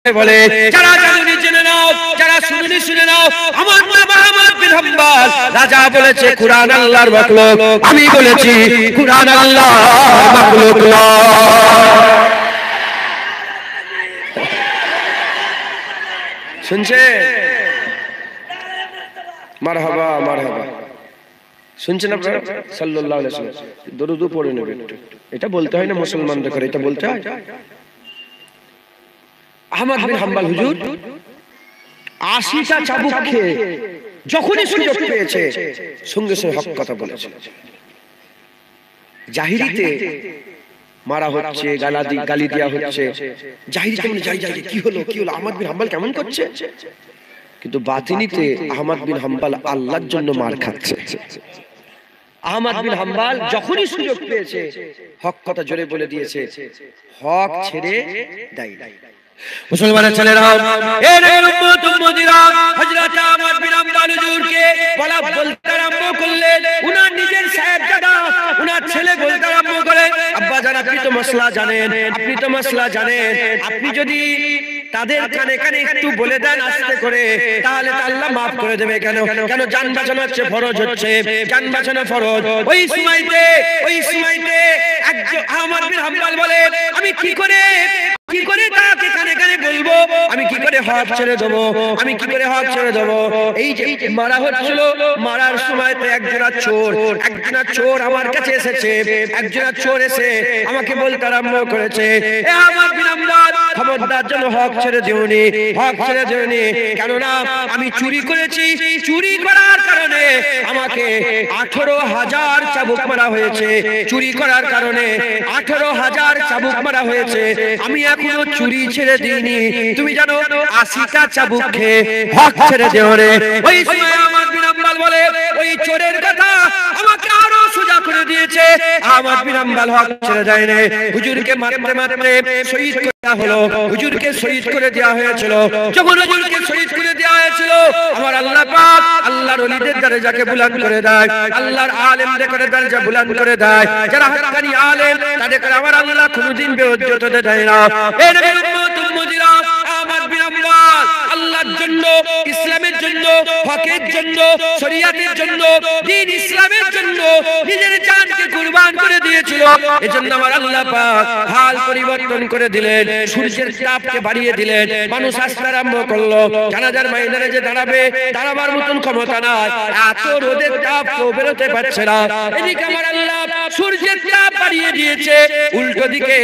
বলে যারা জানুনি জেনে নাও, যারা শুনুনি শুনে নাও। আমার বাবা আহমদ বিন হাম্বল রাজা বলেছে কুরআন আল্লাহর মাখলুক, আমি বলেছি কুরআন আল্লাহর মাখলুক নয়। শুনছে? মারহাবা মারহাবা। শুনছেন আপনারা? সাল্লাল্লাহু আলাইহি ওয়াসাল্লাম দরুদ পড়ে নেবেন। এটা বলতে হয় না মুসলমানদের করে, এটা বলতে হয়। আহমদ বিন হাম্বল হুজুর 80টা চাবুক খেয়ে যখনই সুযোগ পেয়েছে সঙ্গে সঙ্গে হক কথা বলেছে। জাহিরিতে মারা হচ্ছে, গালি দেওয়া হচ্ছে, জাহিরিতে মানে যাই কি হলো আহমদ বিন হাম্বল কেমন করছে, কিন্তু বাতিনিতে আহমদ বিন হাম্বল আল্লাহর জন্য মার খাচ্ছে। আহমদ বিন হাম্বল যখনই সুযোগ পেয়েছে হক কথা জোরে বলে দিয়েছে, হক ছেড়ে দেয় নাই। মুসলমানের ছেলেরা, এ নবীর উম্মত উম্মতিরা, হযরত আহমদ বিন হাম্বল হুজুরকে বলতে আরম্ভ করলেন। উনার নিজের সাহেবজাদা, উনার ছেলে বলতে আরম্ভ করে, আব্বা জান আপনি তো মাসলা জানেন, আপনি তো মাসলা জানেন, আপনি যদি তাদের কানে কানে একটু বলে দেন আস্তে করে, তাহলে তো আল্লাহ maaf করে দেবে। কেন জান বাঁচানো হচ্ছে ফরজ, হচ্ছে জান বাঁচানো ফরজ। ওই সময়তে একজন আহমদ বিন হাম্বল বলে, আমি কি করে তাকে কানে কানে বলবো, আমি কি করে হক ছেড়ে দেবো, আমি কি করে হক ছেড়ে দেবো। এই যে মারা হচ্ছিল, মারার সময়তে একজনা চোর আমার কাছে এসেছে, একজনা চোর এসে আমাকে বলতে আরম্ভ করেছে, এ আহমদ বিন হাম্বল খবরদার যেন হক ছেড়ে দিওনি, হক ছেড়ে দিওনি, কেননা আমি চুরি করেছি, চুরি করার কারণে আমাকে 18,000 চাবুক মারা হয়েছে, চুরি করার কারণে 18,000 চাবুক মারা হয়েছে, আমি এখনো চুরি ছেড়ে দিইনি, তুমি জানো 80টা চাবুক খেয়ে হক ছেড়ে দিও রে। ওই সময় আহমদ বিন হাম্বল বলে, ওই চোরের কথা আমাকে আরো সোজা করে দিয়েছে। আহমদ বিন হাম্বল হক ছেড়ে দেয় না। হুজুরকে মারতে শহীদ করে দেওয়া হলো, হুজুরকে শহীদ করে দেওয়া হয়েছিল। যখন হুজুরকে শহীদ করে দেওয়া হয়েছিল, আমার আল্লাহ পাক আল্লাহর ওলিদের দরজাকে বুলন্দ করে দেয়, আল্লাহর আলেমদের করে দরজা বুলন্দ করে দেয়। যারা হক্কানি আলেম তাদের করে আমার আল্লাহ কোনদিন বেইজ্জত হতে দেয় না। এই নবীর উম্মত উম্মতিরা, আহমদ বিন হাম্বল আল্লাহর জন্য, ইসলামের জন্য, হকের জন্য, শরীয়তের জন্য, দ্বীন ইসলামের জন্য নিজের জানকে কুরবান করে দিয়েছিল। এজন্য আমার আল্লাহ পাক হাল পরিবর্তন করে দিলেন, সূর্যের তাপকে বাড়িয়ে দিলেন, মানুষ আসতে আরম্ভ করলো। জানাজার ময়দানে যে দাঁড়াবার মতন ক্ষমতা নাই, এত রোদের তাপ কেউ বেরোতে পারছে না। এদিকে আমার আল্লাহ সূর্যের তাপ বাড়িয়ে দিয়েছে, উল্টো দিকে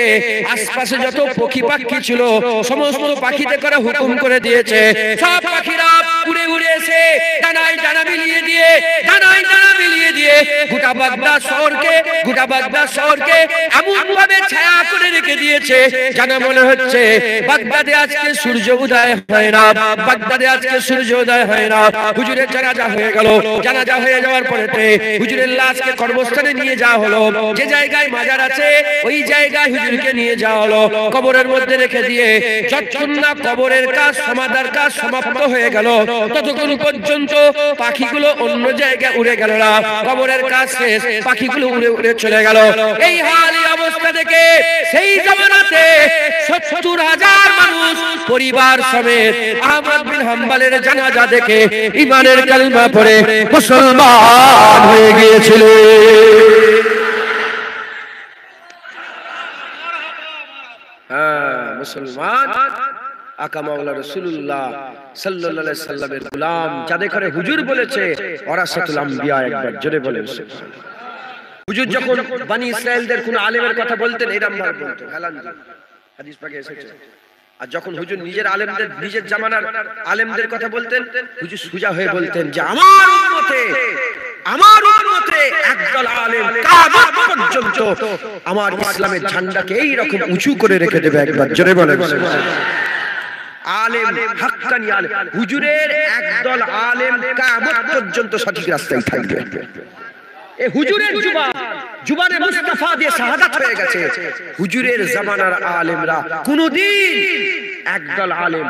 আশপাশে যত পক্ষী পাখি ছিল সমস্ত পাখিতে করে হুকুম করে দিয়েছে, সব পাখিরা উড়ে উড়ে এসে ডানায় ডানা মিলিয়ে দিয়ে গোটা বাগদাদ শহরকে এমন ভাবে ছায়া করে রেখে দিয়েছে যেন মনে হচ্ছে বাগদাদে আজকে সূর্য উদয় হয় না, বাগদাদে আজকে সূর্য উদয় হয় না। হুজুরের জানাজা হয়ে গেল, জানাজা হয়ে যাওয়ার পরেতে হুজুরের লাশকে কবরস্থানে নিয়ে যাওয়া হলো। যে জায়গায় মাজার আছে ওই জায়গায় হুজুরকে নিয়ে যাওয়া হলো, কবরের মধ্যে রেখে দিয়ে যতক্ষণ না কবরের কাজ সমাধার কাজ সমাপ্ত হয়ে গেল ততক্ষণ পর্যন্ত পাখিগুলো অন্য জায়গায় উড়ে গেল না। কবরের কাজ শেষ, পাখিগুলো উড়ে উড়ে চলে গেল। এই হালি অবস্থা থেকে সেই জামানাতে 70,000 মানুষ পরিবার সমেত আহমদ বিন হাম্বলের জানাজা দেখে ঈমানের কালিমা পড়ে মুসলমান হয়ে গিয়েছিল। মুসলমান আকা মাওলা রাসূলুল্লাহ সাল্লাল্লাহু আলাইহি সাল্লামের গোলাম যাদের করে হুজুর বলেছে ওয়ারাসাতুল আম্বিয়া, একবার জোরে বলেন সুবহানাল্লাহ। হুজুর যখন বনি ইসরাইলদের কোন আলেমের কথা বলতেন এরকম ভাবে বলতেন, হাদিস পাকে এসেছে। আর যখন হুজুর নিজের আলেমদের, নিজের জামানার আলেমদের কথা বলতেন, হুজুর সুজা হয়ে বলতেন যে আমার উম্মতে একদল আলেম কিয়ামত পর্যন্ত আমার ইসলামের ঝান্ডাকে এই রকম উঁচু করে রেখে দেবে, একবার জোরে বলেন সুবহানাল্লাহ। আলেম, হাক্কানি আলেম, হুজুরের একদল আলেম কিয়ামত পর্যন্ত সঠিক রাস্তায় থাকবে। এই হুজুরের জুবানে মুস্তাফা দিয়ে শাহাদাত হয়ে গেছে। হুজুরের জামানার আলেমরা কোনদিন একদল আলেম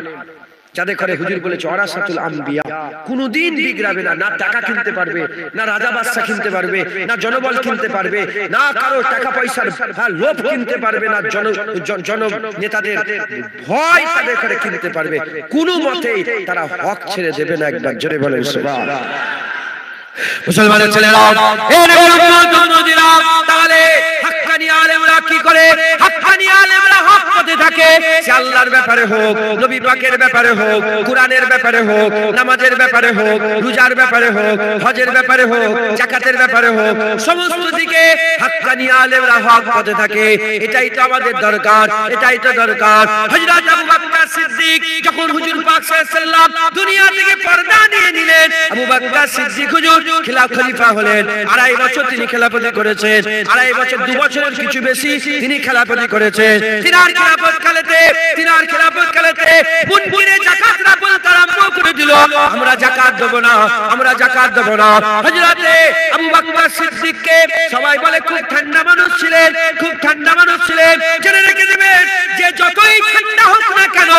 যাদের ঘরে হুজুর বলেছে ওয়ারাসাতুল আম্বিয়া, কোনদিন বিগড়াবে না, না টাকা কিনতে পারবে, না রাজা বাদশা কিনতে পারবে, না জনবল কিনতে পারবে, না কারো টাকা পয়সার লোভ কিনতে পারবে, না জন নেতাদের ভয় তাদের ঘরে কিনতে পারবে, কোনো মতেই তারা হক ছেড়ে দেবে না। একবার জোরে বলেন সুবহানাল্লাহ। মুসলমানের ছেলেরা, তাহলে হাক্কানি আলেমরা কি করে? হাক্কানি আলেমরা হক পথে থাকে, সে আল্লাহর ব্যাপারে হোক, নবী পাকের ব্যাপারে হোক, কোরআনের ব্যাপারে হোক, নামাজের ব্যাপারে হোক, রোজার ব্যাপারে হোক, হজের ব্যাপারে হোক, যাকাতের ব্যাপারে হোক, সমস্ত দিকে হাক্কানি আলেমরা হক পথে থাকে। এটাই তো আমাদের দরকার, এটাই তো দরকার। হযরত আবু বকর সিদ্দিক যখন হুজুর পাক সাল্লাল্লাহু আলাইহি ওয়াসাল্লাম দুনিয়া থেকে পর্দা নিয়ে নিলেন, আবু বকর সিদ্দিক হুজুর খলিফা হলেন। 2.5 বছর তিনি খেলাফতি করেছেন, 2.5 বছর 2 বছরের কিছু বেশি তিনি খেলাফতি করেছেন। তিনার খেলাফত কালেতে বুনবুনে যাকাতরা বলতে আরম্ভ করে দিল, আমরা যাকাত দেব না, আমরা যাকাত দেব না। হযরতে আবু বকর সিদ্দিককে সবাই বলে খুব ঠান্ডা মানুষ ছিলেন, খুব ঠান্ডা মানুষ ছিলেন। জেনে রেখে দেবেন যে যতই ঠান্ডা হোক না কেন,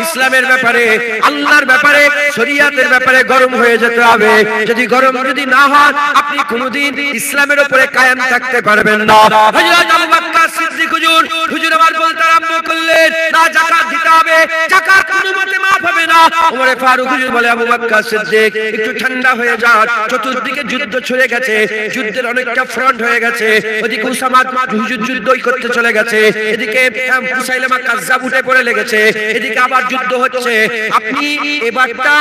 ইসলামের ব্যাপারে, আল্লাহর ব্যাপারে, শরীয়তের ব্যাপারে গরম হয়ে যেতে হবে। যদি গরম যদি না হয়, আপনি কোনদিন ইসলামের উপরে কায়েম থাকতে পারবেন না। হযরত আবু বকর সিদ্দিক হুজুর আবার বলতে আরম্ভ করলেন, না যাকাত দিতে হবে, যাকাত কোনো মতে মাফ হবে না। ওমর ফারুক হুজুর বলে, আবু বকর সিদ্দিক একটু ঠান্ডা হয়ে যান, চতুর্দিকে যুদ্ধ ছড়ে গেছে, যুদ্ধের অনেকটা ফ্রন্ট হয়ে গেছে। ওদিকে উসামা হুজুর যুদ্ধই করতে চলে গেছে, এদিকে মুসাইলামা কাজ্জাব উঠে পড়ে লেগেছে, এদিকে আবার যুদ্ধ হচ্ছে। আপনি এবারটা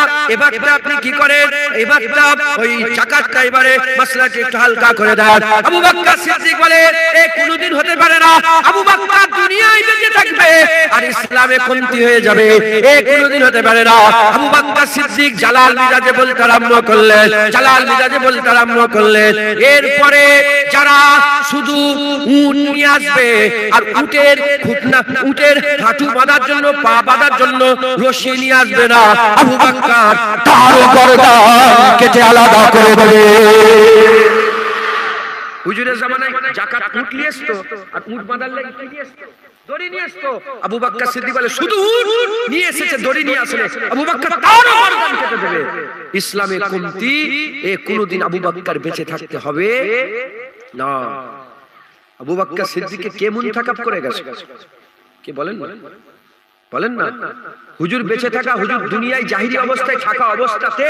আপনি কি করেন? এবারটা ওই যাকাতটা এবারে মাসলাকে একটু হালকা করে দেন। আবু বকর সিদ্দিক বলে, এ কোনদিন হতে পারে না। আবু বকর দুনিয়ায় বেঁচে থাকবে আর ইসলামে কমতি হয়ে যাবে, এ কোনদিন হতে পারে না। আবু বকর সিদ্দিক জালাল মিজাজে বলতে আরম্ভ করলেন, এরপরে যারা শুধু উট নিয়ে আসবে আর উটের হাঁটু বাঁধার জন্য, পা বাঁধার জন্য রশি নিয়ে আসবে না, আবু বকর তার গর্দান কেটে আলাদা করে দেবে। হুজুরের জামানায় যাকাত উট নিয়ে আসতো, আর উট বাঁধার লাগি কি নিয়ে আসতো? দড়ি নিয়ে আসতো। আবু বকর সিদ্দিক বলে, শুধু উট নিয়ে এসেছে, দড়ি নিয়ে আসলে আবু বকর তার গর্দান কেটে দেবে। ইসলামে কমতি, এ কোনদিন আবু বকর বেঁচে থাকতে হবে না। আবু বকর সিদ্দিককে কে মুনতাকাব করে গেছে? কে বলেন না? হুজুর বেঁচে থাকা, হুজুর দুনিয়ায় জাহিরি অবস্থায় থাকা অবস্থাতে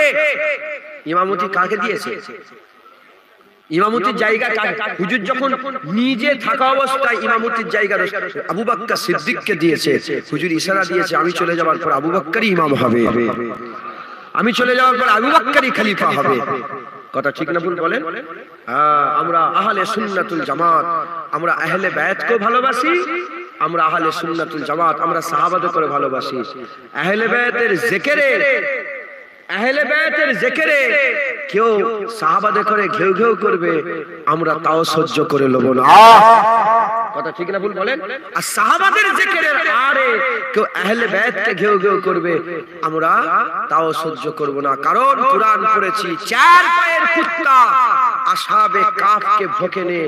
ইমামতি কাকে দিয়েছে? ইমামতির জায়গা হুজুর যখন নিজে থাকা অবস্থায় ইমামতির জায়গা আবু বকর সিদ্দিককে দিয়েছে। হুজুর ইশারা দিয়েছে, আমি চলে যাওয়ার পর আবু বকরই ইমাম হবে, আমি চলে যাওয়ার পর আবু বকরই খলিফা হবে। কথা ঠিক না ভুল বলেন? আমরা আহলে সুন্নাতুল জামাত, আমরা আহলে বায়াতকে ভালোবাসি, আমরা আহলে সুন্নাতুল জামাত, আমরা সাহাবাদের করে ভালোবাসি। আহলে বায়াতের জিকিরে কেউ সাহাবাদের করে ঘেউ ঘেউ করবে, আমরা তাও সহ্য করে নেব না। কথা ঠিক না ভুল বলেন? আর সাহাবাদের জিকিরের আরে কেউ আহলে বায়াতকে ঘেউ ঘেউ করবে, আমরা তাও সহ্য করব না। কারণ কুরআন পড়েছি, 4 পায়ের কুত্তা আসহাবে কাফকে ভোকে নে,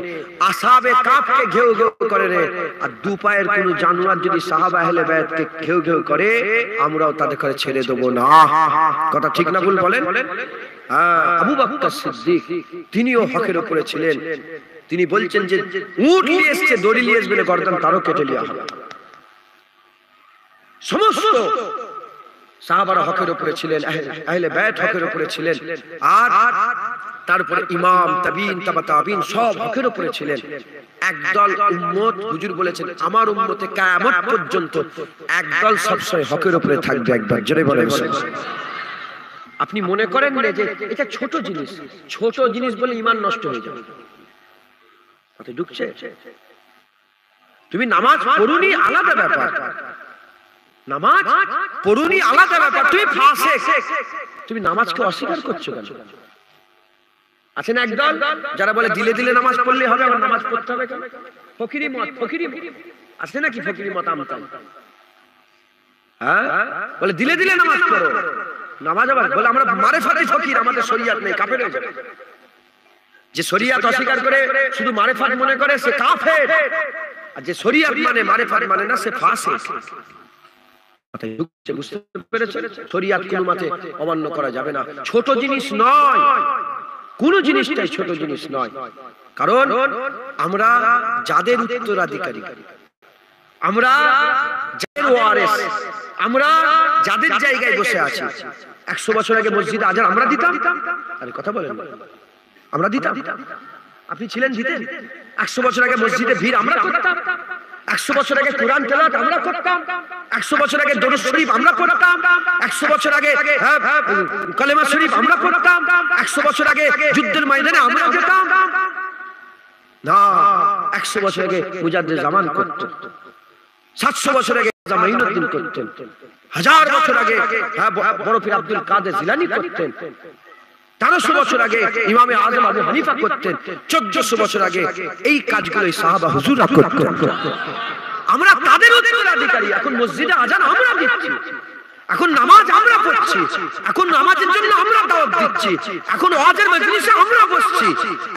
আসহাবে কাফকে ঘেউ ঘেউ করে রে, আর 2 পায়ের কোন জানোয়ার যদি সাহাবা আহলে বায়াতকে ঘেউ ঘেউ করে, আমরাও তাদের করে ছেড়ে দেব না। কথা ঠিক না ভুল বলেন? আবু বকর সিদ্দিক তিনিও হকের উপরে ছিলেন। তিনি বলছেন যে উট নিয়ে এসেছে, দড়ি নিয়ে আসবে না, গর্দান তারও কেটে নেওয়া হবে। সমস্ত সাহাবারা হকের উপরে ছিলেন, আহলে বায়াত হকের উপরে ছিলেন, আর তারপরে ইমাম, তাবিন, তাবা তাবিন সব হকের উপরে ছিলেন। একদল উম্মত, হুজুর বলেছেন আমার উম্মতে কিয়ামত পর্যন্ত একদল সবসময় হকের উপরে থাকবে। একবার জোরে বলেন। আপনি মনে করেন না যে এটা ছোট জিনিস বলে ঈমান নষ্ট হয়ে যাবে? কথা ঢুকছে? তুমি নামাজ পড়ুনি আলাদা ব্যাপার, নামাজ পড়ুনি আলাদা ব্যাপার, তুমি ফাসিক, তুমি নামাজকে অস্বীকার করছো কেন? আছে না একদল যারা বলে দিলে নামাজ পড়লে হবে, আবার নামাজ পড়তে হবে কেন? ফকিরি মত আছে নাকি? ফকিরি মত আমতা, বলে দিলে নামাজ পড়ো, নামাজ আবার বলে আমরা মারেফাতে ফকির, আমাদের শরীয়ত নেই, কাফের হয়ে যাবে। যে শরীয়ত অস্বীকার করে শুধু মারেফাত মনে করে সে কাফের, আর যে শরীয়ত মানে মারেফাত মানে না সে ফাসিক। বুঝতে পেরেছেন? শরিয়াত কোনো মতে অমান্য করা যাবে না। ছোট জিনিস নয়, কোন জিনিসটাই ছোট জিনিস নয়। কারণ আমরা যাদের উত্তরাধিকারী, আমরা যাদের ওয়ারিস, আমরা যাদের জায়গায় বসে আছি। 100 বছর আগে মসজিদে আজান আমরা দিতাম? আরে কথা বলেন, আমরা দিতাম? আপনি ছিলেন, দিতেন? 100 বছর আগে মসজিদে ভিড় আমরা করতাম? 100 বছর আগে কোরআন তেলাওয়াত আমরা করতাম? 100 বছর আগে দরুদ শরীফ আমরা করতাম? 100 বছর আগে কালেমা শরীফ আমরা করতাম? 100 বছর আগে যুদ্ধের ময়দানে আমরা যেতাম? না, 100 বছর আগে মুজাদ্দিদ জামান করতেন, 700 বছর আগে মাইনুদ্দিন করতেন, 1000 বছর আগে বড় পীর আব্দুল কাদের জিলানী করতেন, 1300 বছর আগে ইমামে আজম আবু হানিফা করতেন, 1400 বছর আগে এই কাজগুলো সাহাবা হুজুররা করতেন। আমরা তাদের উত্তরাধিকারী। এখন মসজিদে আজান আমরা দিচ্ছি, এখন নামাজ আমরা পড়ছি, এখন নামাজের জন্য আমরা দাওয়াত দিচ্ছি, এখন ওয়াজের মজলিসে আমরা বসছি,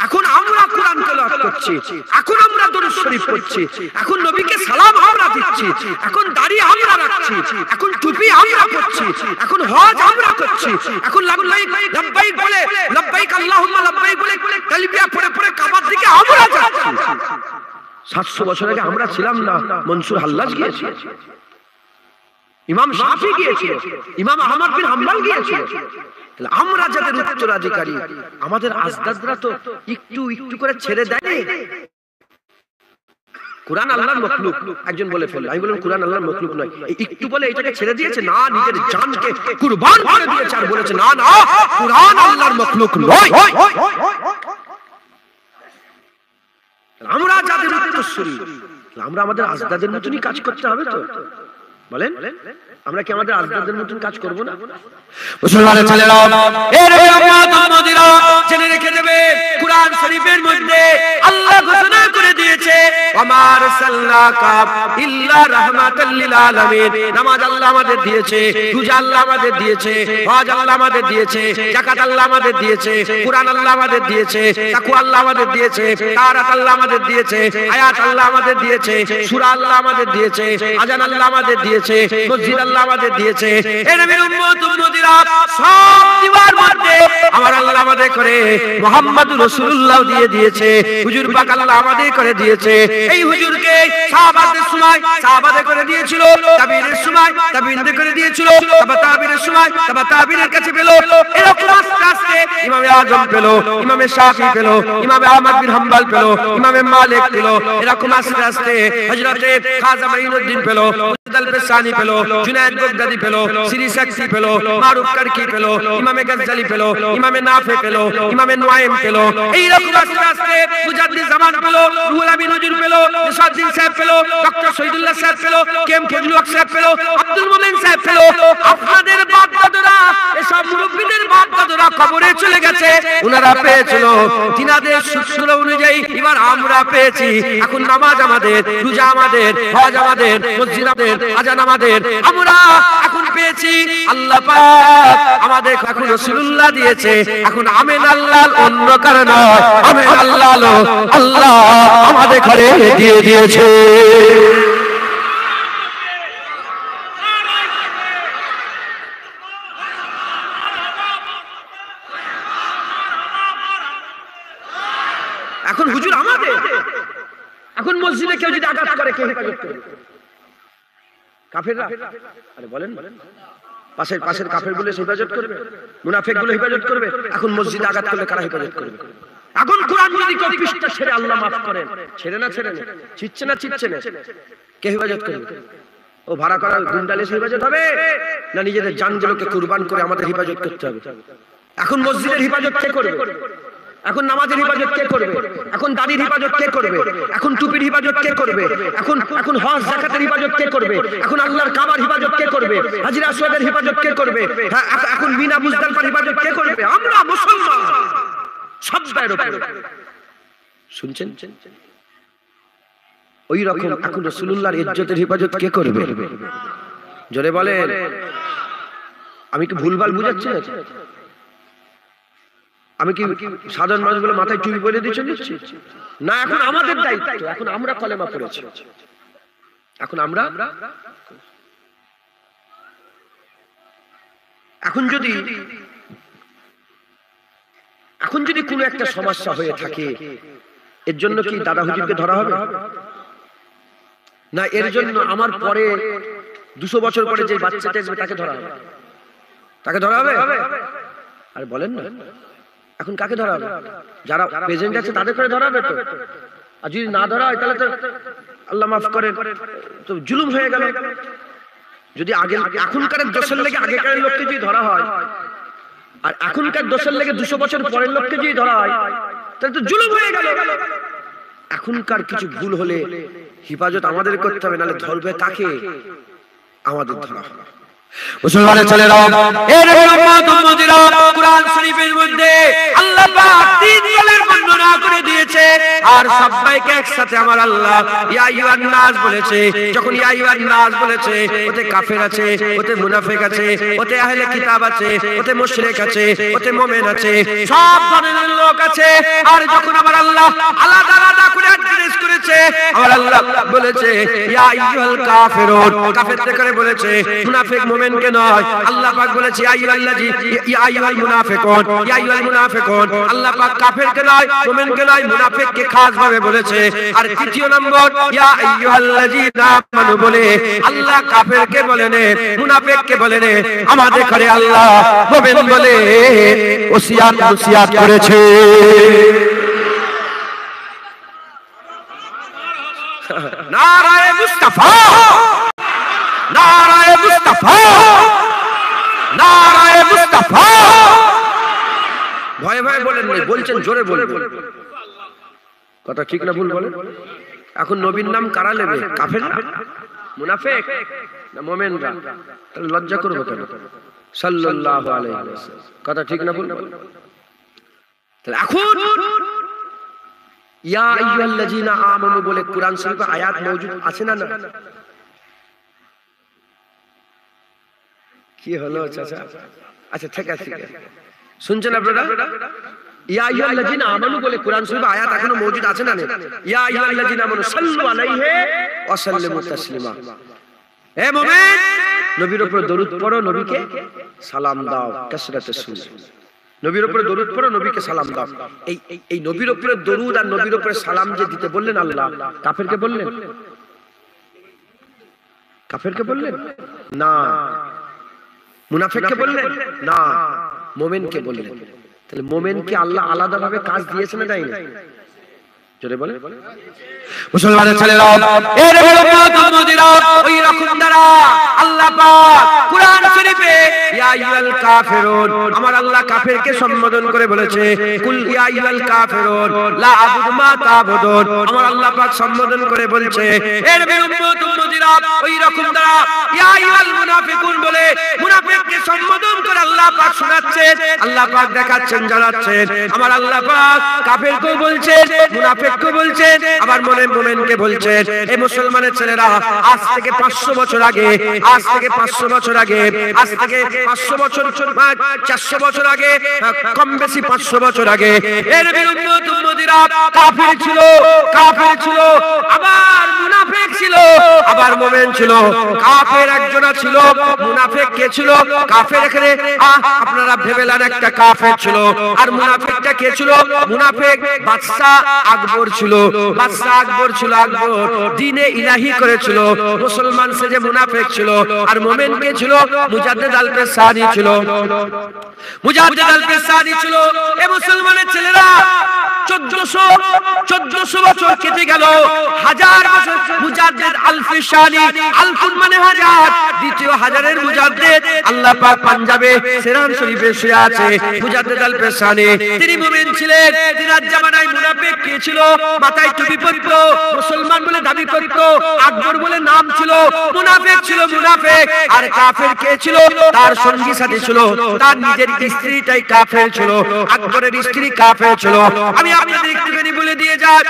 এখন আমরা কোরআন তেলাওয়াত করছি, এখন আমরা দরুদ শরীফ পড়ছি, এখন নবীকে সালাম আমরা দিচ্ছি, এখন দাড়ি আমরা রাখছি, এখন টুপি আমরা পরছি, এখন হজ আমরা করছি, এখন লাব্বাইক লাব্বাইক বলে লাব্বাইক আল্লাহুম্মা লাব্বাইক বলে তালবিয়া পড়ে পড়ে কাবার দিকে আমরা যাচ্ছি। 700 বছর আগে আমরা ছিলাম না, মনসুর হাল্লাজ গিয়েছে, ইমাম শাফি গিয়েছিল, ইমাম আহমদ বিন হাম্বল গিয়েছিল। আমরা যাদের উত্তরাধিকারী, আমাদের আজদাদরা তো একটু একটু করে ছেড়ে দেয়। কুরআন আল্লাহর মখলুক, একজন বলে ফেলল, আমি বললাম কুরআন আল্লাহর মখলুক নয়, একটু বলে এটাকে ছেড়ে দিয়েছে না, নিজের জানকে কুরবান করে দিয়েছে আর বলেছে না না কুরআন আল্লাহর মখলুক নয়। আমরা যাদের উত্তরসূরি, আমরা আমাদের আজদাদের মতনই কাজ করতে হবে তো। বলেন, আমরা কি আমাদের আজদাদের মতন কাজ করব না? মুসলমানের ছেলেরা, এর উম্মত-উম্মতিরা জেনে রেখে দেবে, কুরআন শরীফের মধ্যে আল্লাহ ঘোষণা করে দিয়েছে ওয়ামা আরসালনাকা ইল্লা রাহমাতাল লিল আলামিন। নামাজ আল্লাহ আমাদের দিয়েছে, রোজা আল্লাহ আমাদের দিয়েছে, হজ আল্লাহ আমাদের দিয়েছে, যাকাত আল্লাহ আমাদের দিয়েছে, কুরআন আল্লাহ আমাদের দিয়েছে, তাকওয়া আল্লাহ আমাদের দিয়েছে, তাহারাত আল্লাহ আমাদের দিয়েছে, আয়াত আল্লাহ আমাদের দিয়েছে, সূরা আল্লাহ আমাদের দিয়েছে, আযান আল্লাহ আমাদের দিয়েছে, মসজিদ আল্লাহ আমাদের দিয়েছে। এই নবীর উম্মত উম্মতিরা সব দিবার মধ্যে আমার আল্লাহ আমাদের করে মুহাম্মদুর রাসূলুল্লাহ দিয়ে দিয়েছে, হুজুর পাক আল্লাহ আমাদের করে দিয়েছে। এই হুজুরকে সাহাবাদের সময় সাহাবাদের করে দিয়েছিল, তাবিঈনের সময় তাবিঈনদের করে দিয়েছিল, তাবিঈনের সময় তাবিঈনের কাছে পেল, এরকম আস্তে আস্তে ইমামে আজম পেল, ইমামে শাফি পেল, ইমামে আহমদ বিন হাম্বল পেল, ইমামে মালিক পেল, এরকম আস্তে আস্তে হযরতে খাজা মাইনুদ্দিন পেল, আল-পেশানি পেল, জুনায়েদ বাগদাদি পেল, সিরি সাকসি পেল, মারুফ কারকি পেল, ইমামে গজ্জালি পেল, ইমামে নাফে পেল, ইমামে নুআইম পেল, এই রকম আস্তে আস্তে মুজাদ্দিদ জামান পেল, রুহুল আমিন হুজুর পেল, নিশাউদ্দিন সাহেব পেল, ডক্টর শহীদুল্লাহ সাহেব পেল, কেএম ফজলুল হক সাহেব পেল, আব্দুল মোমেন সাহেব পেল। আপনাদের বাপ দাদুরা, এসব মুরব্বিদের বাপ দাদুরা কবরে চলে গেছে, ওনারা পেয়েছিল তিনাদের সূত্র অনুযায়ী, এবার আমরা পেয়েছি। এখন নামাজ আমাদের, রোজা আমাদের, হজ আমাদের, মসজিদ আমাদের, আজান আমাদের, আমরা এখন পেয়েছি। আল্লাহ পাক আমাদের এখন রাসূলুল্লাহ দিয়েছে, এখন আমিন আল্লাহ অন্য কারণ নয়, আমিন আল্লাহ আল্লাহ আমাদের ঘরে দিয়ে দিয়েছে। এখন হুজুর আমাদের, এখন মসজিদে কেউ যদি আঘাত করে কে হেফাজত করবে? কাফেররা? আরে বলেন, পাশের কাফেরগুলো হেফাজত করবে, মুনাফিকগুলো হেফাজত করবে। এখন মসজিদে আঘাত করলে কারা হেফাজত করবে? এখন কোরআন যদি কেউ পৃষ্ঠা ছেড়ে আল্লাহ মাফ করেন, ছেড়ে না ছেড়ে না, ছিটছে না ছিটছে না, কে হেফাজত করবে? ও ভাড়া করা গুন্ডালে হেফাজত হবে না নিজেদের জানগুলোকে কুরবান করে আমাদের হেফাজত করতে হবে? এখন মসজিদের হেফাজত কে করবে? এখন নামাজের হেফাজত কে করবে? এখন দাড়ির হেফাজত কে করবে? এখন টুপির হেফাজত কে করবে? এখন হজ যাকাতের হেফাজত কে করবে? এখন আল্লাহর কাবার হেফাজত কে করবে? হাজর আসওয়াদের হেফাজত কে করবে? এখন মিনা মুজদালিফার হেফাজত কে করবে? আমরা মুসলমান সব দায়ের উপরে। শুনছেন? ওই রকম এখন রাসূলুল্লাহর ইজ্জতের হেফাজত কে করবে? জোরে বলেন। আমি কি ভুলভাল বুঝাচ্ছি না? আমি কি সাধারণ মানুষগুলো মাথায় টুপি পরে দিচ্ছি না? এখন আমাদের দায়িত্ব, এখন আমরা কলেমা পড়েছি, এখন আমরা এখন যদি কোনো একটা সমস্যা হয়ে থাকে, এর জন্য কি দাদা হুজুরকে ধরা হবে না? এর জন্য আমার পরে 200 বছর পরে যে বাচ্চাটা আসবে তাকে ধরা হবে? তাকে ধরা হবে? আর বলেন না, এখন কাকে ধরা হবে? যারা প্রেজেন্ট আছে তাদের করে ধরা হবে তো। আর যদি না ধরা হয় তাহলে তো আল্লাহ মাফ করেন, তো জুলুম হয়ে গেল। যদি আগে এখনকার দোষের লেগে আগেকার লোককে যদি ধরা হয়, আর এখনকার দোষের লেগে 200 বছর পরের লোককে যদি ধরা হয়, তাহলে তো জুলুম হয়ে গেল। এখনকার কিছু ভুল হলে হিফাজত আমাদের করতে হবে, নাহলে ধরবে কাকে? আমাদের ধরা হবে। মুসলমানের ছেলেরা, এর উম্মত-উম্মতিরা, কুরআন শরীফের মধ্যে আল্লাহ পাক তিন দলের বর্ণনা করে দিয়েছে, আর সবাইকে একসাথে আমার আল্লাহ ইয়া আইয়ুহান নাস বলেছে। যখন ইয়া আইয়ুহান নাস বলেছে, ওতে কাফের আছে, ওতে মুনাফিক আছে, ওতে আহলে কিতাব আছে, ওতে মুশরিক আছে, ওতে মুমিন আছে, সব ধরনের লোক আছে। আর যখন আমার আল্লাহ আলাদা আলাদা করে অ্যাড্রেস করেছে, আমার আল্লাহ বলেছে ইয়া আইয়ুহাল কাফিরুন, কাফেরদের করে বলেছে, মুনাফিক মুমিনকে নয়। আল্লাহ পাক বলেছে ইয়া আইয়ুহাল্লাযী ইয়া আইয়ুহাল মুনাফিকুন, ইয়া আইয়ুহাল মুনাফিকুন। আল্লাহ পাক কাফেরকে নয়, মুমিনকে নয়, মুনাফিককে খাস ভাবে বলেছে। আর তৃতীয় নম্বর ইয়া আইয়ুহাল্লাযীনা আমানু বলে আল্লাহ কাফেরকে বলেন, মুনাফিককে বলেন, আমাদের করে আল্লাহ মুমিন বলে ওসিয়াত করেছে। নারায়ে মুস্তাফা, নারায়ে মুস্তাফা, নারায়ে মুস্তাফা। ভয়ে ভয়ে বলেন, বলছেন জোরে বলবেন। কথা ঠিক না ভুল বলেন? এখন নবীর নাম কারা নেবে? কাফের না মুনাফিক না মুমিনরা? তাহলে লজ্জা করবে কেন? সাল্লাল্লাহু আলাইহি ওয়াসাল্লাম। কথা ঠিক না ভুল? তাহলে এখন ইয়া আইয়ুহাল্লাযীনা আমানু বলে কুরআন শরীফে আয়াত মওজুদ আছে না? না কি হলো চাচা? আচ্ছা ঠিক আছে, শুনছেন আপনারা? ইয়া আইয়ুহাল্লাযীনা আমানু বলে কুরআন শরীফে আয়াত এখনো মওজুদ আছে না? ইয়া আইয়ুহাল্লাযীনা আমানু সাল্লু আলাইহি ওয়া সাল্লিমু তাসলিমা। হে মুমিন, নবীর উপর দরুদ পড়ো, নবীকে সালাম দাও। কাসরাতে সুন, নবীর উপরে দরুদ পড়ো, নবীকে সালাম দাও। এই নবীর উপরে দরুদ আর নবীর উপরে সালাম যে দিতে বললেন আল্লাহ, কাফেরকে বললেন? কাফেরকে বললেন না। মুনাফিককে বললেন না, মুমিনকে বললেন। তাহলে মুমিনকে আল্লাহ আলাদা ভাবে কাজ দিয়েছেন না দেয়নি? জোরে বলে। মুসলমানের ছেলেরা, এর উম্মত-উম্মতিরা, ওই রকম দ্বারা আল্লাহ পাক কুরআন শরীফে ইয়া আইয়ুহাল কাফিরুন, আমার আল্লাহ কাফেরকে সম্বোধন করে বলেছে কুল ইয়া আইয়ুহাল কাফিরুন লা আবুদু মা তা'বুদুন। আমার আল্লাহ পাক সম্বোধন করে বলছে, এর উম্মত-উম্মতিরা, ওই রকম দ্বারা ইয়া আইয়ুহাল মুনাফিকুন বলে মুনাফিককে সম্বোধন করে আল্লাহ পাক শোনাচ্ছেন, আল্লাহ পাক দেখাচ্ছেন, জানাচ্ছেন। আমার আল্লাহ পাক কাফেরকেও বলছেন, মুনাফিককেও বলছেন, আবার মুমিনকে বলছেন। এই মুসলমানের ছেলেরা, আজ থেকে 500 বছর আগে, আজ থেকে 500 বছর আগে, আজ থেকে 500 বছর 400 বছর আগে, কম বেশি 500 বছর আগে এর উম্মত-উম্মতিরা কাফির ছিল, কাফির ছিল, আবার মুনাফিক ছিল, আবার মুমিন ছিল। কাফির একজনা ছিল, মুনাফিক কে ছিল? কাফির এখানে আপনারা ভেবেলেন একটা কাফির ছিল, আর মুনাফিকটা কে ছিল? মুনাফিক বাদশা আকবর ছিল, বাদশা আকবর ছিল। আকবর দ্বীনে ইলাহি করেছিল, মুসলমান সে যে মুনাফিক ছিল। আর মুমিন কে ছিল? মুজাদ্দিদ আল-পেশানি ছিল, মুজাদ্দিদ আল-পেশানি ছিল। এই মুসলমানের ছেলেরা 1400 বছর কেটে গেল, 1000 বছর মুজাদ্দিদ আল-পেশানি, আলফুন মানে হাজার, দ্বিতীয় হাজারের মুজাদ্দিদ আল্লাহ পাক পাঞ্জাবে সেরান শরীফে শুয়ে আছে। মুজাদ্দিদ আল-পেশানি তিনি মুমিন ছিলেন। তিনার জামানায় মুনাফিক কে ছিল? মাথায় টুপি পরত, মুসলমান বলে দাবি করত, আকবর বলে নাম ছিল, মুনাফিক ছিল, মুনাফিক। আর কাফের কে ছিল? তার সঙ্গী সাথী ছিল, তার নিজের স্ত্রীটাই কাফের ছিল, আকবরের স্ত্রী কাফের ছিল। আমি আপনাদের একটুখানি বলে দিয়ে যাই,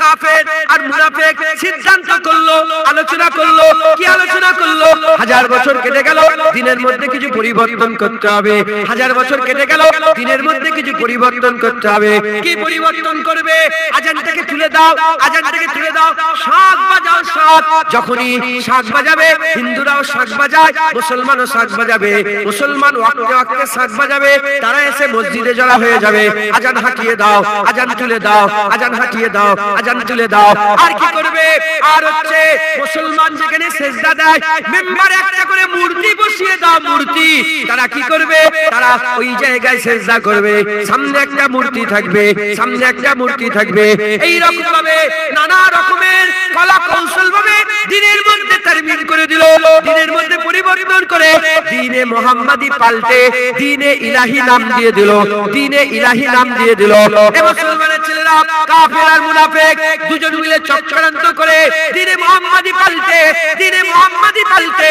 কাফের আর মুনাফিক সিদ্ধান্ত করলো, আলোচনা করলো। কি আলোচনা করলো? 1000 বছর কেটে গেল, দিনের মধ্যে কিছু পরিবর্তন করতে হবে। হাজার বছর কেটে গেল, দিনের মধ্যে কিছু পরিবর্তন করতে হবে। কি পরিবর্তন করবে? আজানটাকে তুলে দাও, আজানটাকে তুলে দাও, শাক বাজাও, শাক। যখনই শাক বাজাবে, হিন্দুরাও শাক বাজায়, মুসলমানও শাক বাজাবে, মুসলমান ওয়াক্তে ওয়াক্তে শাক বাজাবে, তারা এসে মসজিদে জড়া হয়ে যাবে। আজান হাঁকিয়ে দাও, আজান তুলে দাও, আজান হাঁকিয়ে দাও, আজান তুলে দাও। আর কি করবে? আর হচ্ছে মুসলমান যেখানে সেজদা দেয়, মেম্বারে একটা করে মূর্তি বসিয়ে দাও, মূর্তি। তারা কি করবে? তারা ওই জায়গায় সেজদা করবে, সামনে একটা মূর্তি থাকবে, সামনে একটা মূর্তি থাকবে। এই রকম ভাবে নানা রকমের কলা কৌশল ভাবে দিনের মধ্যে তারমিম করে দিল, দিনের মধ্যে পরিবর্তন করে দ্বীনে মুহাম্মাদি পাল্টে দ্বীনে ইলাহি নাম দিয়ে দিল, দ্বীনে ইলাহি নাম দিয়ে দিল। এই মুসলমানের ছেলেরা কাফের আর মুনাফিক দুজন মিলে চক্রান্ত করে দ্বীনে মুহাম্মাদি পাল্টে, দ্বীনে মুহাম্মাদি পাল্টে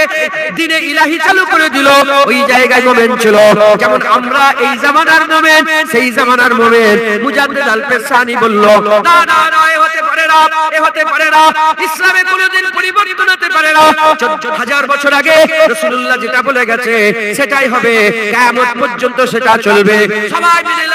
দ্বীনে ইলাহি চালু করে দিল। ওই জায়গায় মোমেন ছিল, যেমন আমরা এই জামানার মোমেন, সেই জামানার মোমেন। মুজাদ্দিদ আল-পেশানি বলল, না না না, এ হতে পারে না, এ হতে পারে না, ইসলামে কোনোদিন পরিবর্তন হতে পারে না। 14,000 বছর আগে রাসূলুল্লাহ যেটা বলে গেছে সেটাই হবে, কিয়ামত পর্যন্ত সেটা চলবে। সবাই মিলে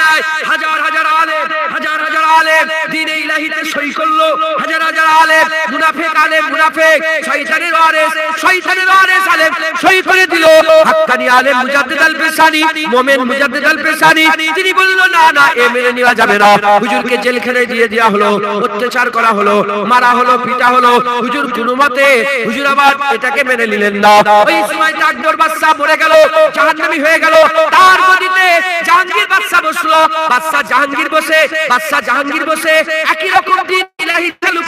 হাজার হাজার আলেম, হাজার হাজার আলেম দ্বীনে ইলাহিতে সই করলো, হাজার হাজার আলেম, মুনাফিক আলেম, মুনাফিক শয়তানের ওয়ারিস, শয়তানের ওয়ারিস আলেম সই করে দিল। হাক্কানি আলেম মুজাদ্দিদ আল-পেশানি, মুমিন মুজাদ্দিদ আল-পেশানি, তিনি বলল, না না, এ মেনে নেওয়া যাবে না। হুজুরকে জেলখানায় দিয়ে দেওয়া হলো, অত্যাচার করা হলো, মারা হলো, পিটা হলো। হুজুর কোনো মতে, হুজুর আবার এটাকে মেনে নিলেন না। ওই সময় আকবর বাদশা মরে গেল, জাহান্নামী হয়ে গেল। তার গদিতে জাহাঙ্গীর বাদশা বসলো, বাদশা জাহাঙ্গীর বসে, বাদশা জাহাঙ্গীর বসে একই রকম দ্বীন ইলাহি চালু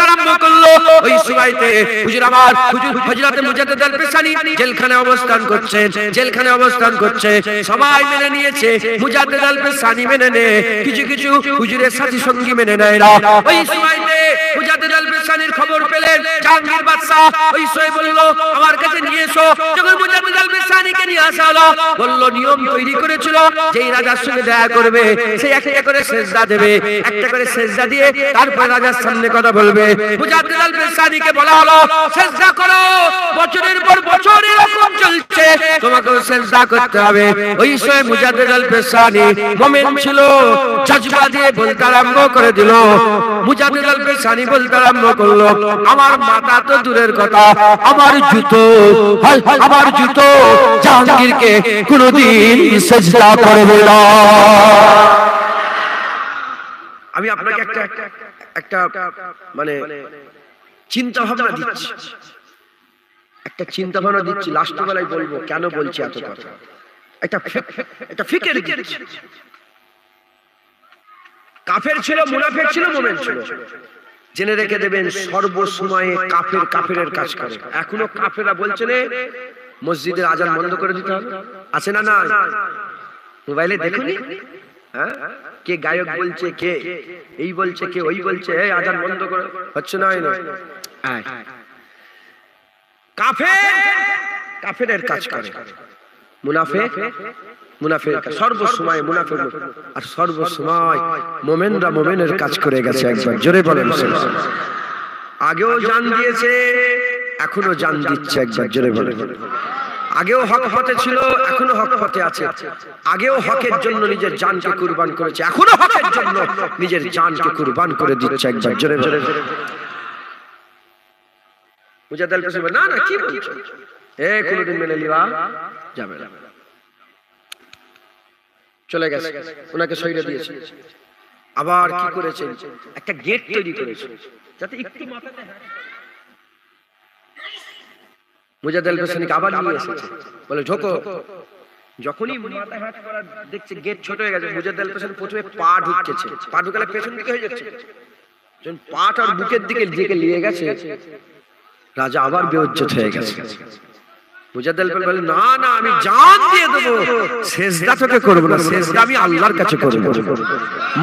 আরম্ভ করলো। ওই সময়তে হুজুর আমার হুজুর হযরত মুজাদ্দিদ আল-পেশানি জেলখানায় অবস্থান করছেন, জেলখানায় অবস্থান করছে। সবাই মেনে নিয়েছে, মুজাদ্দিদ আল-পেশানি মেনে নেয়, কিছু কিছু হুজুরের সাথী সঙ্গী মেনে নেয় না। ওই সময়তে মুজাদ্দিদ আল-পেশানির খবর পেলেন জাহাঙ্গীর বাদশা, ওই সময় বলল, আমার কাছে নিয়ে এসো। যখন মুজাদ্দিদ আল-পেশানিকে নিয়ে আসা হলো, বলল, নিয়ম তৈরি করেছিল, যেই রাজার সঙ্গে দেখা করবে সে একটা করে সেজদা দেবে, একটা করে সেজদা দিয়ে তারপর রাজার সামনে কথা বলবে। মুজাদ্দিদ আল-পেশানিকে বলা হলো, সেজদা করো, বছরের পর বছর এরকম চলছে, তোমাকেও সেজদা করতে হবে। ওই সময় মুজাদ্দিদ আল-পেশানি মুমিন ছিল, জজবা দিয়ে বলতে আরম্ভ করে দিল। মুজাদ্দিদ আল-পেশানি বলতে আরম্ভ করলো, আমার মাথা তো দূরের কথা, আমার জুতো, আমার জুতো জাহাঙ্গীরকে কোনোদিন সেজদা করবে না। আমি আপনাকে একটা মানে চিন্তা ভাবনা দিচ্ছি, একটা চিন্তা ভাবনা দিচ্ছি, লাস্ট বেলায় বলবো কেন বলছি এত কথা। একটা ফিকের দিচ্ছি। কাফের ছিল, মুনাফিক ছিল, মুমিন ছিল। জেনে রেখে দেবেন, সর্বসময়ে কাফের কাফেরের কাজ করে। এখনো কাফেররা বলছে না মসজিদের আজান বন্ধ করে দিতে হবে, আছে না? না, মোবাইলে দেখুনি, হ্যাঁ, কে গায়ক বলছে, কে এই বলছে, কে ওই বলছে, এই আজান বন্ধ করে, হচ্ছে না? কাফের কাফেরের কাজ করে, মুনাফিক মুনাফিক সর্বসময় মুনাফিক, আর সর্বসময় মুমিনরা মুমিনের কাজ করে গেছে। একবার জোরে বলেন, আগেও জান দিয়েছে, এখনো জান দিচ্ছে। একবার জোরে বলেন, আগেও হক পথে ছিল, এখনো হক পথে আছে। আগেও হকের জন্য নিজের জানকে কুরবান করেছে, এখনো হকের জন্য নিজের জানকে কুরবান করে দিচ্ছে। একবার জোরে জোরে। মুজাদ্দিদ আল-পেশানি না না, কি বলছো, এ কোনদিন মেনে লিবা যাবে না। চলে গেছে, ওনাকে সইরে দিয়েছে। আবার কি করেছে, একটা গেট তৈরি করেছে যাতে একটু মাথাতে হাত। মুজাদ্দিদ আল-পেশানিকে আবার নিয়ে এসেছে, বলে ঢোকো। যখনই মাথায় হাত করা দেখছে গেট ছোট হয়ে গেছে, মুজাদ্দিদ আল-পেশানি প্রথমে পা ঢুকছে, পা ঢুকালে পেছন দিকে হয়ে যাচ্ছে, যখন পাটা বুকের দিকে নিয়ে গেছে, রাজা আবার বেউজ্জত হয়ে গেছে। মুজাদ্দিদ আল-পেশানি বলে, না না, আমি জান দিয়ে দেবো, সেজদা তোকে করব না, সেজদা আমি আল্লাহর কাছে করব,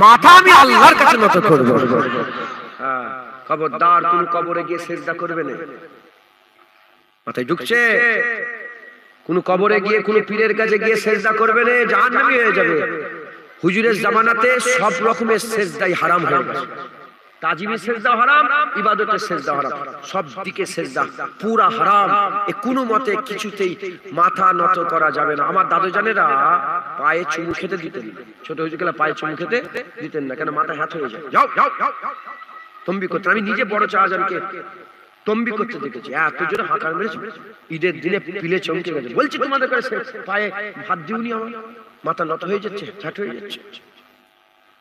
মাথা আমি আল্লাহর কাছে নত করব। খবরদার কোন কবরে গিয়ে সেজদা করবে না। মাথায় ঢুকছে, কোন কবরে গিয়ে, কোন পীরের কাছে গিয়ে সেজদা করবে না, জাহান্নামী হয়ে যাবে। হুজুরের জামানাতে সব রকমের সেজদাই হারাম হয়ে গেছে। তাজিমে সেজদা হারাম, ইবাদতে সেজদা হারাম, সব দিকে সেজদা পুরা হারাম। এ কোনো মতে কিছুতেই মাথা নত করা যাবে না। আমার দাদু জানেরা পায়ে চুমু খেতে দিতেন, ছোট হয়েছে গেলে পায়ে চুমু খেতে দিতেন না, কেন মাথা হাত হয়ে যায়, যাও যাও তম্বি করতে। আমি নিজে বড় শাহজাহানকে তম্বি করতে দেখেছি, এত জোরে হাঁকার মেরেছে, ঈদের দিনে পিলে চমকে গেছে। বলছি তোমাদের কাছে পায়ে হাত দিওনি, আমার মাথা নত হয়ে যাচ্ছে, ছাট হয়ে যাচ্ছে,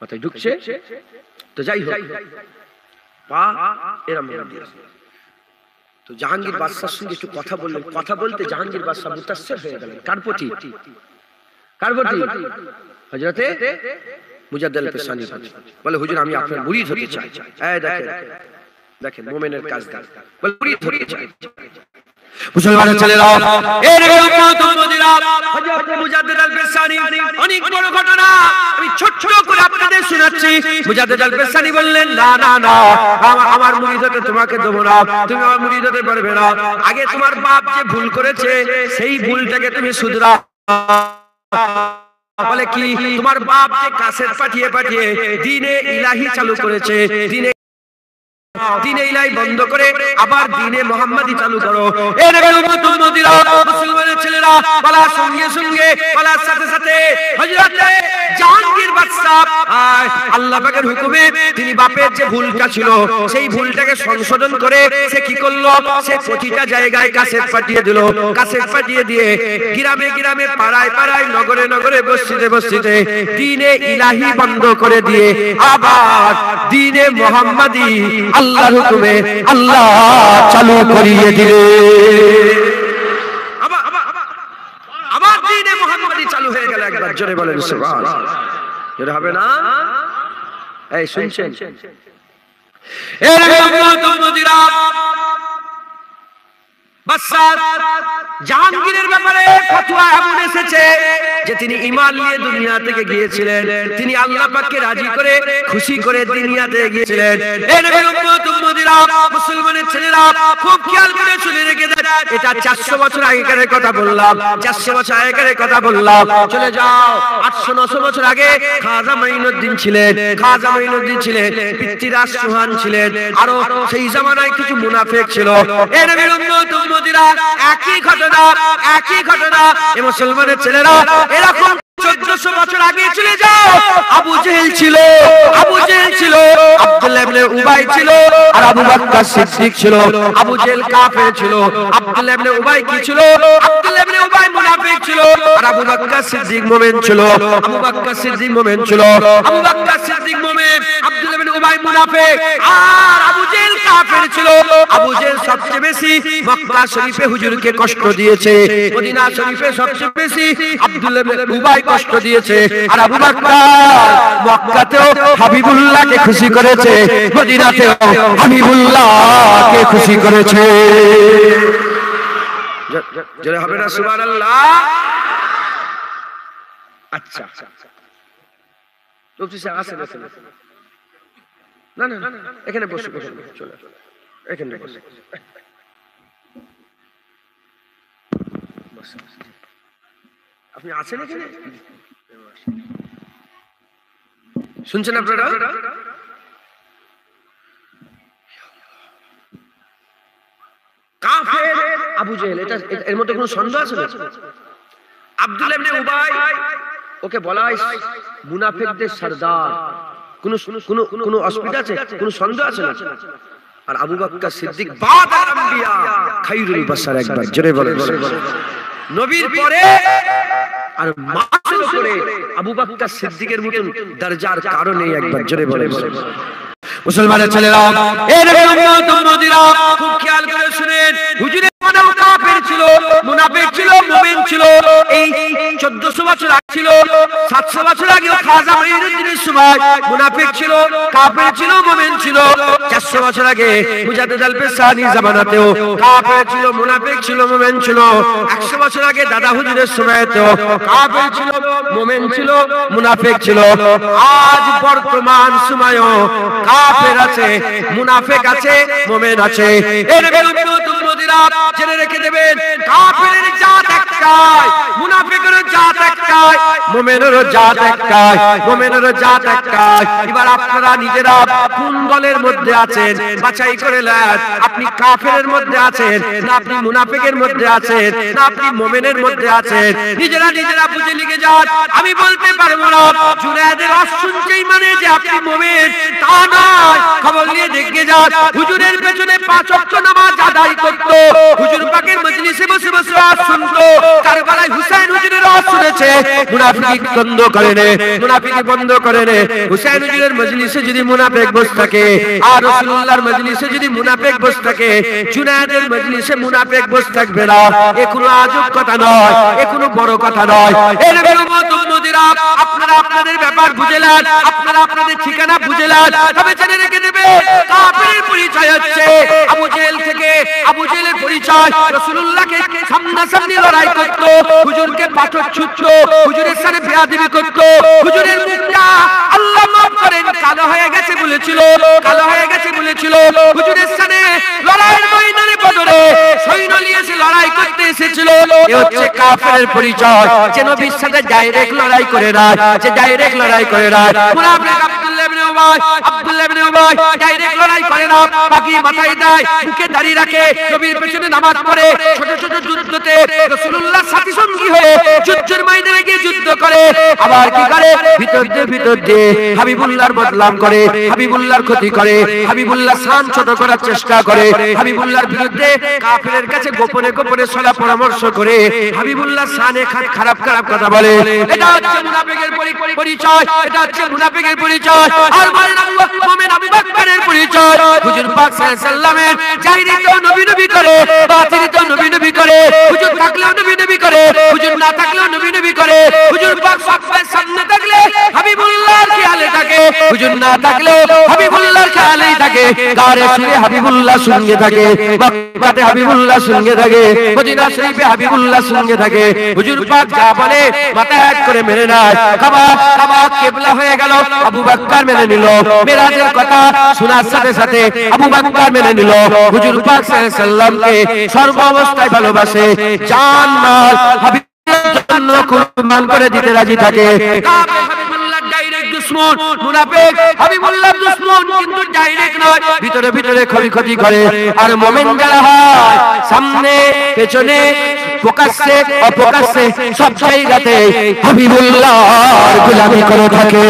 মাথায় ঢুকছে। তো যাই হোক, পা এরম তো জাহাঙ্গীর বাদশার সঙ্গে একটু কথা বললেন। কথা বলতে জাহাঙ্গীর বাদশা মুতাসসির হয়ে গেলেন। কার প্রতি? কার প্রতি? হযরতে মুজাদ্দেদ আল-পেশানি বলে, হুজুর আমি আপনার মুরিদ হতে চাই। এই দেখেন দেখেন মুমিনের কাজ, বলে মুরিদ হতে চাই। মুসলমানের ছেলেরা, এর উম্মত উম্মতিরা, হযরত মুজাদ্দেদ আল-পেশানি অনেক বড় ঘটনা আমি ছোট করে আপনাদের শোনাচ্ছি। মুজাদ্দেদ আল-পেশানি বললেন, না না না, আমার মুরিদ হতে তোমাকে দেব না, তুমি আমার মুরিদ হতে পারবে না। আগে তোমার বাপ যে ভুল করেছে সেই ভুলটাকে তুমি শুধরাও। বলে কি? তোমার বাপ যে কাসেট পাঠিয়ে পাঠিয়ে দ্বীনে ইলাহি চালু করেছে, দ্বীনে ইলাহি বন্ধ করে আবার দ্বীনে মুহাম্মাদি চালু করো। এই নবীর উম্মত উম্মতিরা, মুসলমানের ছেলেরা, বলার সঙ্গে সঙ্গে বলার সাথে সাথে হযরত জাহাঙ্গীর বাদশা আল্লাহ পাকের হুকুমে তিনি বাপের যে ভুলটা ছিল সেই ভুলটাকে সংশোধন করে সে কি করলো? সে প্রতিটা জায়গায় কাসেট পাঠিয়ে দিল। কাসেট পাঠিয়ে দিয়ে গ্রামে গ্রামে, পাড়ায় পাড়ায়, নগরে নগরে, বস্তিতে বস্তিতে দ্বীনে ইলাহি বন্ধ করে দিয়ে আবার দ্বীনে মুহাম্মাদি আল্লাহর হুকুমে আল্লাহ চালু করিয়ে দিলে। আবার দ্বীনে মুহাম্মাদি চালু হয়ে গেল। একবার জোরে বলেন সুবহানাল্লাহ। জোরে হবে না? এই শুনছেন? এর উম্মত উম্মতিরা, বাদশাহ জাহাঙ্গীরের ব্যাপারে ফতোয়া এমন এসেছে যে তিনি ঈমান নিয়ে দুনিয়া থেকে গিয়েছিলেন, তিনি আল্লাহ পাককে রাজি করে খুশি করে দুনিয়া থেকে গিয়েছিলেন। এই নবীর উম্মত উম্মতিরা, মুসলমানের ছেলেরা খুব খেয়াল করে শুনে রেখে দেন। এটা 400 বছর আগেকার কথা বললাম, 400 বছর আগেকার কথা বললাম। চলে যাও 800-900 বছর আগে খাজা মাইনুদ্দিন ছিলেন। খাজা মাইনুদ্দিন ছিলেন, পৃথ্বীরাজ চৌহান ছিলেন, আরো সেই জামানায় কিছু মুনাফিক ছিল। এই নবীর উম্মত উম্মতিরা, একই ঘটনা, একই ঘটনা। এই মুসলমানের ছেলেরা এরকম 1400 বছর আগে চলে যাও। আবু জেহেল ছিল, আবু জেহেল ছিল, আব্দুল্লাহ ইবনে উবাই ছিল, আর আবু বকর সিদ্দিক ছিল। আবু জেহেল কাফের ছিল, আব্দুল্লাহ ইবনে উবাই কি ছিল? আব্দুল্লাহ ইবনে উবাই মুনাফিক ছিল, আর আবু বকর সিদ্দিক মুমিন ছিল। আবু বকর সিদ্দিক মুমিন ছিল, আবু বকর সিদ্দিক মুমিন, আব্দুল্লাহ ইবনে উবাই মুনাফিক, আর আবু জেহেল কাফের ছিল। আবু জেহেল সবচেয়ে বেশি মক্কা শরীফে হুজুরকে কষ্ট দিয়েছে, মদিনা শরীফে সবচেয়ে বেশি আব্দুল্লাহ ইবনে উবাই কষ্ট দিয়েছে, আর আবু বকর মক্কাতেও হাবিবুল্লাহকে খুশি করেছে, মদিনাতেও হাবিবুল্লাহকে খুশি করেছে। জোরে হবে না সুবহানাল্লাহ? আচ্ছা মুফতি সাহেব আসেন, আসেন। না না এখানে বসুন, চলে এখানে বসুন। আপনি আছেন এখানে? শুনছেন আপনারা? কাফের আবু জেহেল, এটা এর মধ্যে কোনো সন্দেহ আছে না? আব্দুল্লাহ ইবনে উবাই, ওকে বলা হয় মুনাফিকদের সরদার। কোনো অসুবিধা আছে? কোনো সন্দেহ আছে না? আর আবু বকর সিদ্দিক বাদাল আম্বিয়া খায়রুল বাশার। একবার জোরে বলেন নবীর পরে আর মাসুম করে আবু বকর সিদ্দিকের মতন দরজার কারণে। একবার জোরে বলেন মুসলমানের ছেলেরা, এই নবীর উম্মত উম্মতিরা, খুব খেয়াল করে শুনেন। হুজুরের মানাও কাফের ছিল, মুনাফিক ছিল, মুমিন ছিল। এই 1400 বছর আগে ছিল, 700 বছর আগে খাজা মাইনুদ্দিনের সময় মুনাফিক ছিল, কাফের ছিল, মুমিন ছিল। 400 বছর আগে মুজাদ্দেদ আল-পেশানি জামানাতেও কাফের ছিল, মুনাফিক ছিল, মুমিন ছিল। 100 বছর আগে দাদা হুজুরের সময়তেও কাফের ছিল, মুমিন ছিল, মুনাফিক ছিল। আজ বর্তমান সময়ও কাফের আছে, মুনাফিক আছে, মুমিন আছে। এই নবীর উম্মত উম্মতিরা জেনে রেখে দেবেন, কাফেরের জাত একটাই, মুনাফিকের জাত একটাই। মুমিনের জাত একটাই, মুমিনের জাত একটাই। এবার আপনারা নিজেরা কোন দলের মধ্যে আছেন বাছাই করে নেন। আপনি কাফেরের মধ্যে আছেন না আপনি মুনাফিকের মধ্যে আছেন না আপনি মুমিনের মধ্যে আছেন, নিজেরা নিজেরা বুঝে লিখে যান। আমি বলতে পারবো না জুনায়েদের ওয়াজ শুনছেই মানে যে আপনি মুমিন, তা নয়। খবর নিয়ে দেখে যান, হুজুরের পেছনে 5 ওয়াক্ত নামাজ আদায় করত, হুজুর পাকের মজলিসে বসে বসে ওয়াজ শুনতো, কারবালায় হুসাইন হুজুরের ওয়াজ শুনেছে। মুনাফিক বন্ধ করে নে, মুনাফিক বন্ধ করে নে। হুসাইন হুজুরের মজলিসে যদি মুনাফিক বসে থাকে আর রাসূলুল্লাহর মজলিসে যদি মুনাফিক বসে থাকে, জুনায়েদের মজলিসে মুনাফিক বসে থাকবে না। এ কোনো আজব কথা নয়, এ কোনো বড় কথা নয়। এর বিরোধীরা আপনারা আপনাদের ব্যাপার বুঝে নেন, আপনারা আপনাদের ঠিকানা বুঝে নেন। তবে জেনে রেখে দেবে কাফেরের পরিচয় হচ্ছে আবু জেহেল থেকে। আবু জেহেলের পরিচয় রাসূলুল্লাহকে সামনাসামনি লড়াই করত, হুজুরকে পাথর ছুঁড়ত, হুজুরের সাথে বেয়াদবি করত, হুজুরের মুখটা আল্লাহ মাফ করেন কালো হয়ে গেছে বলেছিল, কালো হয়ে গেছে বলেছিল। হুজুরের সাথে লড়াইয়ের ময়দানে বদরে সৈন্য নিয়ে এসে লড়াই করতে এসেছিল। এ হচ্ছে কাফেরের পরিচয়, যে নবীর সাথে ডাইরেক্ট লড়াই করে না, যে ডাইরেক্ট লড়াই করে না। মুনাফিক আব্দুল্লাহ ইবনে উবাই ডাইরেক্ট লড়াই করে না, বাকি মাথায় দেয়, মুখে দাড়ি রাখে, নবীর পেছনে নামাজ পড়ে, ছোট ছোট যুদ্ধতে রাসূলুল্লাহ সাথী সঙ্গী হয়ে যুদ্ধের ময়দানে গিয়ে যুদ্ধ করে। আবার কি করে ভিতর দিয়ে হাবিবুল্লাহর বদনাম করে, হাবিবুল্লাহর ক্ষতি করে, হাবিবুল্লাহর শান ছোট করার চেষ্টা করে, হাবিবুল্লাহর বিরুদ্ধে কাফেরের কাছে গোপনে গোপনে সলা পরামর্শ করে, হাবিবুল্লাহর শানে খারাপ খারাপ কথা বলে। এটা হচ্ছে মুনাফিকের পরিচয়, এটা হচ্ছে মুনাফিকের পরিচয়। আর মুমিন আবু বকরের পরিচয় হুজুর পাক সাল্লাল্লাহু আলাইহি সাল্লামের জাহিরিতেও নবী নবী করে, বাতিনিতেও নবী নবী করে, হুজুর থাকলেও নবী নবী করে, হুজুর না থাকলেও নবী নবী করে। হুজুর পাক সবসময় সামনে থাকলে হাবিবুল্লাহর খেয়ালে থাকে, হুজুর না থাকলেও হাবিবুল্লাহর খেয়ালেই থাকে। গারে সুরে হাবিবুল্লাহ সঙ্গে থাকে, মক্কাতে হাবিবুল্লাহ সঙ্গে থাকে, মদিনা শরীফে হাবিবুল্লাহ সঙ্গে থাকে। হুজুর পাক যা বলে মাথা এক করে মেনে নেয়। কাবা কিবলা হয়ে গেল, আবু বকর মেনে নিল। মেরাজের কথা শোনার সাথে সাথে আবু বকর মেনে নিল। হুজুর পাক সাল্লাল্লাহু আলাইহি সাল্লামকে সর্ব অবস্থায় ভালোবাসে, জান মাল হাবিবুল্লাহর জন্য কুরবান করে দিতে রাজি থাকে। হাবিবুল্লাহ ডাইরেক্ট দুশমন, মুনাফিক হাবিবুল্লাহ দুশমন কিন্তু ডাইরেক্ট নয়, ভিতরে ভিতরে ক্ষতি করে। আর মুমিন যারা হয় সামনে পেছনে প্রকাশ্যে অপ্রকাশ্যে সব জায়গাতে হাবিবুল্লাহর গোলামি করে থাকে।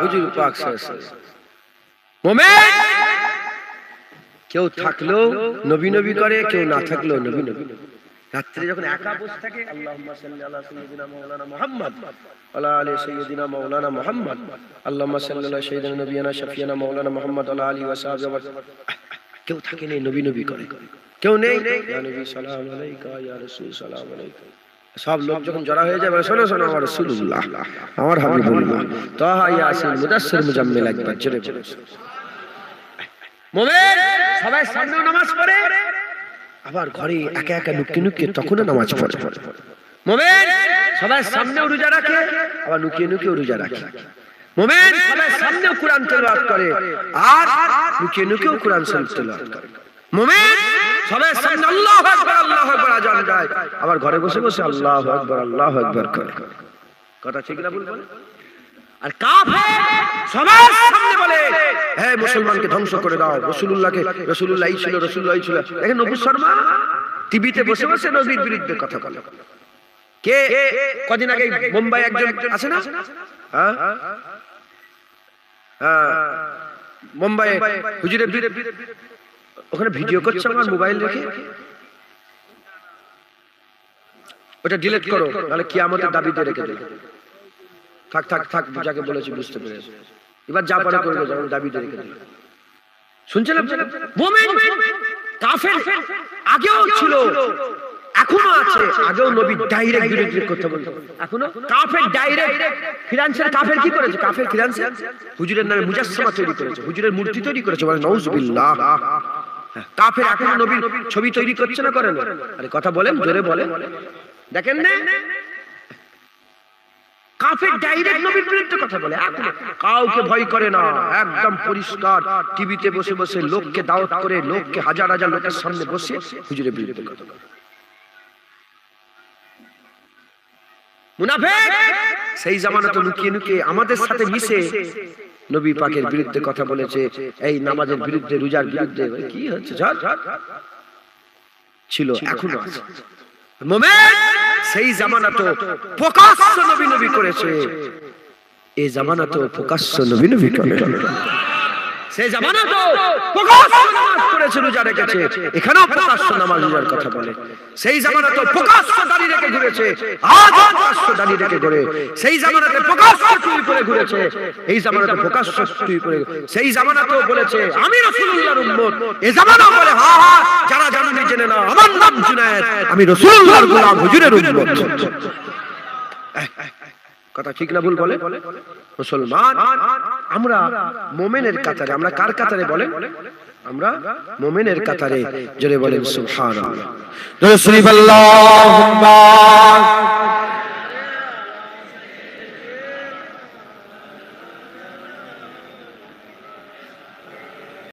হুজুর পাক মুমিন কেউ থাকলেও নবী নবী করে, কেউ না থাকলেও নবী নবী। রাত্রে যখন একা বসে থাকে আল্লাহুম্মা সাল্লি আলা সাইয়্যিদিনা মাওলানা মুহাম্মদ ওয়া আলা সাইয়্যিদিনা মাওলানা মুহাম্মদ, আল্লাহুম্মা সাল্লি আলা সাইয়্যিদিনা নবিয়ানা শাফিয়ানা মাওলানা মুহাম্মদ ওয়া আলা আলিহি ওয়া সাহবিহি। কেউ থাকে নেই নবী নবী করে, কেউ নেই ইয়া নবী সালাম আলাইকা, ইয়া রাসূল সালাম আলাইকা। সব লোক যখন জড়া হয়ে যায় বলে শোনো শোনো আমার রাসূলুল্লাহ, আমার হাবিবুল্লাহ, তাহা ইয়াসিন মুদাসসির মুজাম্মিল একবার জোরে বলো। মুমিন সবাই সামনে নামাজ পড়ে, আবার ঘরে একা একা লুকিয়ে লুকিয়ে তখনও নামাজ পড়ে। মুমিন সবাই সামনে রোজা রাখে, আবার লুকিয়ে লুকিয়ে রোজা রাখে। মুমিন সবাই সামনে কুরআন তেলাওয়াত করে, আর লুকিয়ে লুকিয়ে কুরআন তেলাওয়াত করে। মুমিন সবাই সামনে আল্লাহু আকবার আযান দেয়, আবার ঘরে বসে বসে আল্লাহু আকবার করে। কথা ঠিক না ভুল বলে? আর কাফের সবার সামনে বলে হে মুসলমানকে ধ্বংস করে দাও, রাসূলুল্লাহকে, রাসূলুল্লাহ ছিল, রাসূলুল্লাহ ছিল। দেখেন নবী শর্মা টিভিতে বসে বসে নবীর বিরুদ্ধে কথা বলে। কে কদিন আগে মুম্বাই একজন আছে না, হ্যাঁ মুম্বাই হুজুরের ওখানে ভিডিও করছে আমার মোবাইল রেখে, ওটা ডিলিট করো নাহলে কিয়ামতের দাবিতে রেখে দেবে। থাক থাক থাক, যাকে বলেছি বুঝতে পেরেছি, এবার যা পারে করবে, যেমন দাবিতে রেখে দেবে। শুনছিলাম মুমিন কাফের আগেও ছিল, এখনো আছে, আগেও নবী ডাইরেক্ট বিরোধী কথা বলতো। এখনো কাফের ডাইরেক্ট ফিনান্সিয়াল কাফের কি করেছে? কাফের ফিনান্সিয়াল হুজুরের নামে মুজাসসামা তৈরি করেছে, হুজুরের মূর্তি তৈরি করেছে, বলে নাউজুবিল্লাহ। কাফের এখনো নবীর ছবি তৈরি করছে না, করে না? আরে কথা বলেন, জোরে বলেন, দেখেন না কাফের ডাইরেক্ট নবীর বিরুদ্ধে কথা বলে, কাউকে ভয় করে না, একদম পরিষ্কার টিভিতে বসে বসে লোককে দাওয়াত করে, লোককে হাজার হাজার লোকের সামনে বসে হুজুরের বিরুদ্ধে কথা বলে। মুনাফিক সেই জামানাতে লুকিয়ে লুকিয়ে আমাদের সাথে মিশে নবী পাকের বিরুদ্ধে কথা বলেছে, এই নামাজের বিরুদ্ধে, রোজার বিরুদ্ধে। কি হচ্ছে ছিল, এখনো আছে। মুমিন সেই জামানা তো প্রকাশ্য নবী নবী করেছে, এই জামানা তো প্রকাশ্য নবী নবী করে। সেই জামানা তো প্রকাশ্য নামাজ পড়েছে, রোজা রেখেছে, এখানেও প্রকাশ্য নামাজ রোজার কথা বলে। সেই জামানা তো প্রকাশ্য দাড়ি রেখে ঘুরেছে, আজ প্রকাশ্য দাড়ি রেখে ঘুরে। সেই জামানাতে প্রকাশ্য চুল করে ঘুরেছে, এই জামানাতে প্রকাশ্য চুল করে। সেই জামানাতেও বলেছে আমি রাসূলুল্লাহর উম্মত, এই জামানাও বলে হা হা যারা জানেনি জেনে না, আমার নাম জুনায়েদ, আমি রাসূলুল্লাহর গোলাম, হুজুরের উম্মত। কথা ঠিক না ভুল বলে? মুসলমান আমরা মুমিনের কাতারে, আমরা কার কাতারে বলেন? আমরা মুমিনের কাতারে। জোরে বলেন সুবহানাল্লাহ, জোরে আল্লাহুম্মা